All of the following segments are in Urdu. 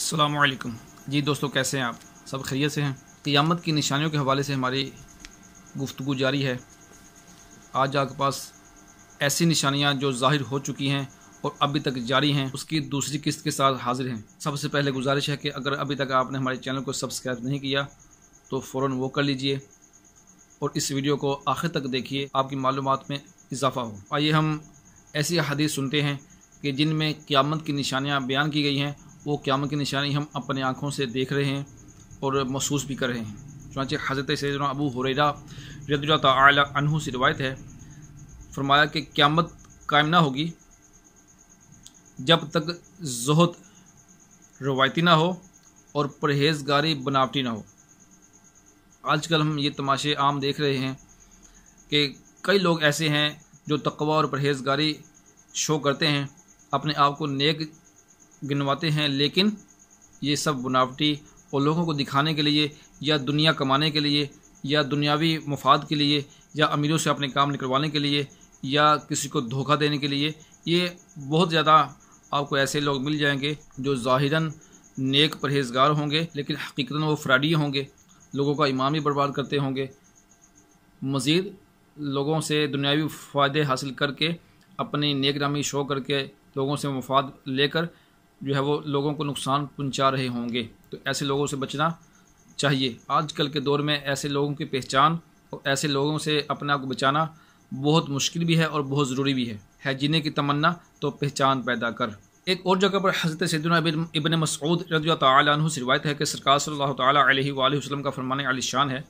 السلام علیکم جی دوستو، کیسے ہیں آپ؟ سب خیریت سے ہیں؟ قیامت کی نشانیوں کے حوالے سے ہماری گفتگو جاری ہے۔ آج آپ کے پاس ایسی نشانیاں جو ظاہر ہو چکی ہیں اور ابھی تک جاری ہیں، اس کی دوسری قسط کے ساتھ حاضر ہیں۔ سب سے پہلے گزارش ہے کہ اگر ابھی تک آپ نے ہمارے چینل کو سبسکرائب نہیں کیا تو فوراً وہ کر لیجئے اور اس ویڈیو کو آخر تک دیکھیے، آپ کی معلومات میں اضافہ ہو۔ آئیے ہم ایسی حدیث سنتے ہیں کہ جن میں قیامت کی نشانیاں بیان کی گئی ہیں، وہ قیامت کی نشانی ہم اپنے آنکھوں سے دیکھ رہے ہیں اور محسوس بھی کر رہے ہیں۔ چنانچہ حضرت سیدنا ابو ہریرہ رضی اللہ تعالی عنہ سے روایت ہے، فرمایا کہ قیامت قائم نہ ہوگی جب تک زہد روایتی نہ ہو اور پرہیزگاری بناوٹی نہ ہو۔ آج کل ہم یہ تماشے عام دیکھ رہے ہیں کہ کئی لوگ ایسے ہیں جو تقوی اور پرہیزگاری شو کرتے ہیں، اپنے آپ کو نیک گنواتے ہیں، لیکن یہ سب بناوٹی اور لوگوں کو دکھانے کے لیے یا دنیا کمانے کے لیے یا دنیاوی مفاد کے لیے یا امیروں سے اپنے کام نکلوانے کے لیے یا کسی کو دھوکہ دینے کے لیے، یہ بہت زیادہ آپ کو ایسے لوگ مل جائیں گے جو ظاہراً نیک پرہیزگار ہوں گے لیکن حقیقتاً وہ فراڈی ہوں گے، لوگوں کا ایمان بھی برباد کرتے ہوں گے، مزید لوگوں سے دنیاوی فائدے حاصل کر کے اپنی نیک نامی شو کر کے لوگوں سے مفاد لے کر جو ہے وہ لوگوں کو نقصان پہنچا رہے ہوں گے۔ تو ایسے لوگوں سے بچنا چاہیے۔ آج کل کے دور میں ایسے لوگوں کی پہچان اور ایسے لوگوں سے اپنے آپ کو بچانا بہت مشکل بھی ہے اور بہت ضروری بھی ہے جینے کی تمنا تو پہچان پیدا کر۔ ایک اور جگہ پر حضرت سیدنا ابن مسعود رضی اللہ تعالی عنہ سے روایت ہے کہ سرکار صلی اللہ تعالی علیہ وآلہ وسلم کا فرمان عالی شان ہے،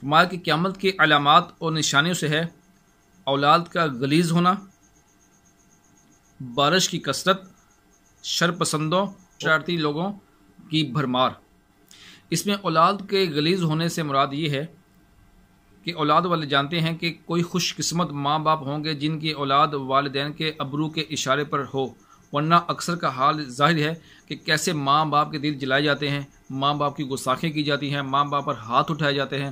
فرمایا کہ قیامت کی علامات اور نشانیوں سے ہے اولاد کا غلیظ ہونا، بارش کی کثرت، شر پسندوں شرارتی لوگوں کی بھرمار۔ اس میں اولاد کے غلیظ ہونے سے مراد یہ ہے کہ اولاد والے جانتے ہیں کہ کوئی خوش قسمت ماں باپ ہوں گے جن کی اولاد والدین کے ابرو کے اشارے پر ہو، ورنہ اکثر کا حال ظاہر ہے کہ کیسے ماں باپ کے دل جلائے جاتے ہیں، ماں باپ کی گستاخی کی جاتی ہیں، ماں باپ پر ہاتھ اٹھائے جاتے ہیں،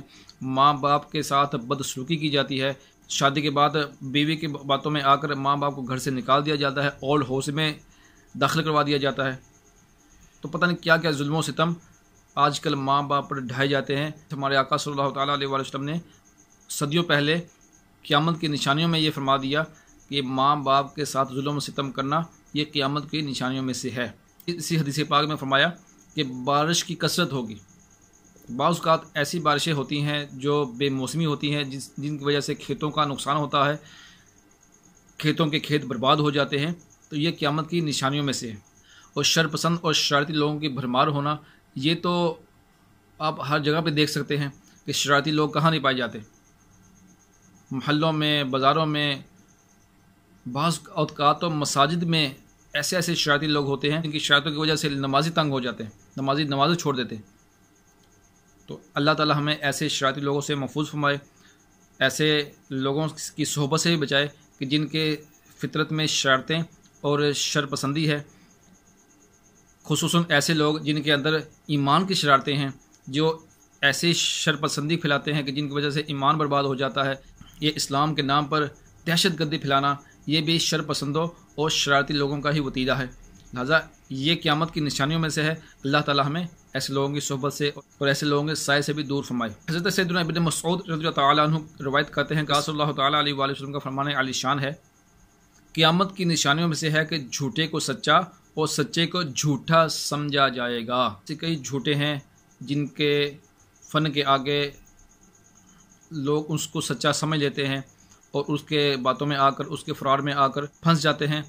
ماں باپ کے ساتھ بدسلوکی کی جاتی ہے، شادی کے بعد بیوی کی باتوں میں آ کر ماں باپ کو گھر سے نکال دیا جاتا ہے، اولڈ ہاؤس میں داخل کروا دیا جاتا ہے۔ تو پتہ نہیں کیا کیا ظلم و ستم آج کل ماں باپ پر ڈھائے جاتے ہیں۔ ہمارے آقا صلی اللہ تعالیٰ علیہ وسلم نے صدیوں پہلے قیامت کی نشانیوں میں یہ فرما دیا کہ ماں باپ کے ساتھ ظلم و ستم کرنا یہ قیامت کی نشانیوں میں سے ہے۔ اسی حدیث پاک میں فرمایا کہ بارش کی کثرت ہوگی۔ بعض اوقات ایسی بارشیں ہوتی ہیں جو بے موسمی ہوتی ہیں جن کی وجہ سے کھیتوں کا نقصان ہوتا ہے، کھیتوں کے کھیت برباد ہو جاتے ہیں، تو یہ قیامت کی نشانیوں میں سے ہے۔ اور شر پسند اور شرارتی لوگوں کی بھرمار ہونا، یہ تو آپ ہر جگہ پہ دیکھ سکتے ہیں کہ شرارتی لوگ کہاں نہیں پائے جاتے، محلوں میں، بازاروں میں، بعض اوقات تو مساجد میں ایسے شرارتی لوگ ہوتے ہیں جن کی شرارتوں کی وجہ سے نمازی تنگ ہو جاتے ہیں، نماز چھوڑ دیتے ہیں۔ تو اللہ تعالی ہمیں ایسے شرارتی لوگوں سے محفوظ فرمائے، ایسے لوگوں کی صحبت سے بھی بچائے کہ جن کے فطرت میں شرارتیں اور شر پسندی ہے، خصوصاً ایسے لوگ جن کے اندر ایمان کی شرارتیں ہیں، جو ایسی شر پسندی پھیلاتے ہیں کہ جن کی وجہ سے ایمان برباد ہو جاتا ہے۔ یہ اسلام کے نام پر دہشت گردی پھیلانا، یہ بھی شر پسندوں اور شرارتی لوگوں کا ہی وتیرہ ہے، لہٰذا یہ قیامت کی نشانیوں میں سے ہے۔ اللہ تعالی ہمیں ایسے لوگوں کی صحبت سے اور ایسے لوگوں کے سائے سے بھی دور فرمائے۔ حضرت سیدنا ابن مسعود رضی اللہ تعالیٰ عنہ روایت کرتے ہیں کہ صلی اللہ تعالیٰ علیہ وآلہ وسلم کا فرمان عالی شان ہے، قیامت کی نشانیوں میں سے ہے کہ جھوٹے کو سچا اور سچے کو جھوٹا سمجھا جائے گا۔ ایسے کئی جھوٹے ہیں جن کے فن کے آگے لوگ اس کو سچا سمجھ لیتے ہیں اور اس کے باتوں میں آ کر، اس کے فرار میں آ کر پھنس جاتے ہیں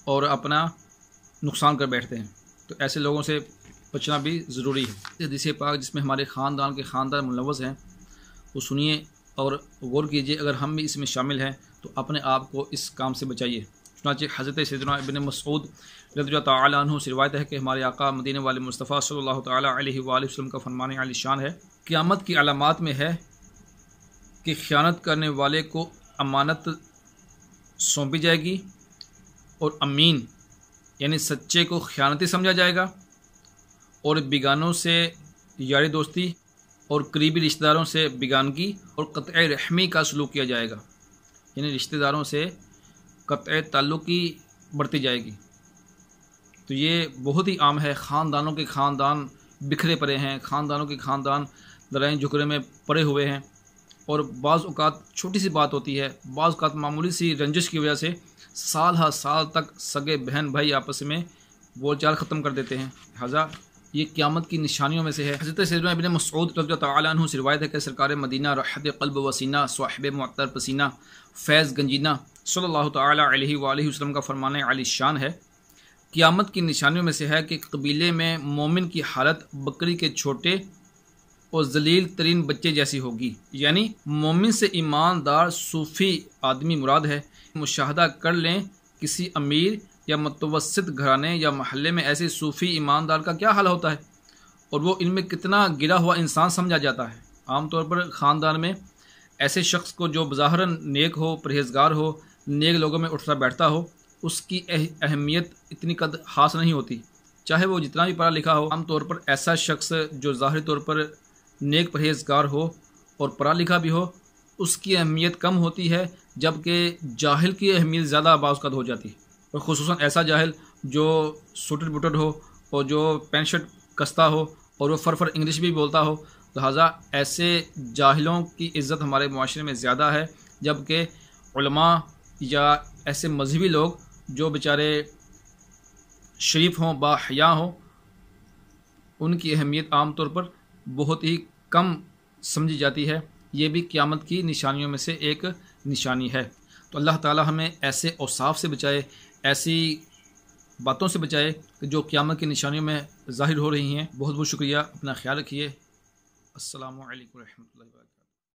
اور اپنا نقصان کر بیٹھتے ہیں۔ تو ایسے لوگوں سے بچنا بھی ضروری ہے۔ حدیث پاک جس میں ہمارے خاندان ملوث ہیں وہ سنیے اور غور کیجیے، اگر ہم بھی اس میں شامل ہیں تو اپنے آپ کو اس کام سے بچائیے۔ چنانچہ حضرت سیدنا ابن مسعود رضی اللہ تعالی عنہ سے روایت ہے کہ ہمارے آقا مدینے والے مصطفیٰ صلی اللہ تعالی علیہ وآلہ وسلم کا فرمان عالی شان ہے، قیامت کی علامات میں ہے کہ خیانت کرنے والے کو امانت سونپی جائے گی اور امین یعنی سچے کو خیانتی سمجھا جائے گا، اور بیگانوں سے یاری دوستی اور قریبی رشتہ داروں سے بیگانگی اور قطع رحمی کا سلوک کیا جائے گا، یعنی رشتہ داروں سے قطع تعلق کی بڑھتی جائے گی۔ تو تو یہ بہت ہی عام ہے، خاندانوں کے خاندان بکھرے پڑے ہیں، خاندانوں کے خاندان لڑائی جھگڑے میں پڑے ہوئے ہیں، اور بعض اوقات چھوٹی سی بات ہوتی ہے، بعض اوقات معمولی سی رنجش کی وجہ سے سال ہر سال تک سگے بہن بھائی آپس میں بول چال ختم کر دیتے ہیں۔ لہٰذا یہ قیامت کی نشانیوں میں سے ہے۔ حضرت سیدنا ابن مسعود رضی اللہ تعالیٰ عنہ سے روایت ہے کہ سرکار مدینہ رحد قلب وسینہ صاحب معطر پسینہ فیض گنجینہ صلی اللہ تعالیٰ علیہ وآلہ وسلم کا فرمان علی شان ہے، قیامت کی نشانیوں میں سے ہے کہ قبیلے میں مومن کی حالت بکری کے چھوٹے اور ذلیل ترین بچے جیسی ہوگی۔ یعنی مومن سے ایماندار صوفی آدمی مراد ہے۔ مشاہدہ کر لیں کسی امیر یا متوسط گھرانے یا محلے میں ایسے صوفی ایماندار کا کیا حال ہوتا ہے، اور وہ ان میں کتنا گرا ہوا انسان سمجھا جاتا ہے۔ عام طور پر خاندان میں ایسے شخص کو جو بظاہراً نیک ہو، پرہیزگار ہو، نیک لوگوں میں اٹھتا بیٹھتا ہو، اس کی اہمیت اتنی قد خاص نہیں ہوتی، چاہے وہ جتنا بھی پڑھا لکھا ہو۔ عام طور پر ایسا شخص جو ظاہری طور پر نیک پرہیزگار ہو اور پڑھا لکھا بھی ہو، اس کی اہمیت کم ہوتی ہے، جبکہ جاہل کی اہمیت زیادہ بعض اوقات ہو جاتی ہے، اور خصوصاً ایسا جاہل جو سوٹڈ بوٹڈ ہو اور جو پینٹ شرٹ کستا ہو اور وہ فر انگلش بھی بولتا ہو۔ لہٰذا ایسے جاہلوں کی عزت ہمارے معاشرے میں زیادہ ہے، جبکہ علماء یا ایسے مذہبی لوگ جو بیچارے شریف ہوں، با حیا ہوں، ان کی اہمیت عام طور پر بہت ہی کم سمجھی جاتی ہے۔ یہ بھی قیامت کی نشانیوں میں سے ایک نشانی ہے۔ تو اللہ تعالی ہمیں ایسے اوصاف سے بچائے، ایسی باتوں سے بچائے کہ جو قیامت کی نشانیوں میں ظاہر ہو رہی ہیں۔ بہت بہت شکریہ، اپنا خیال رکھیے۔ السلام علیکم ورحمۃ اللہ وبرکاتہ۔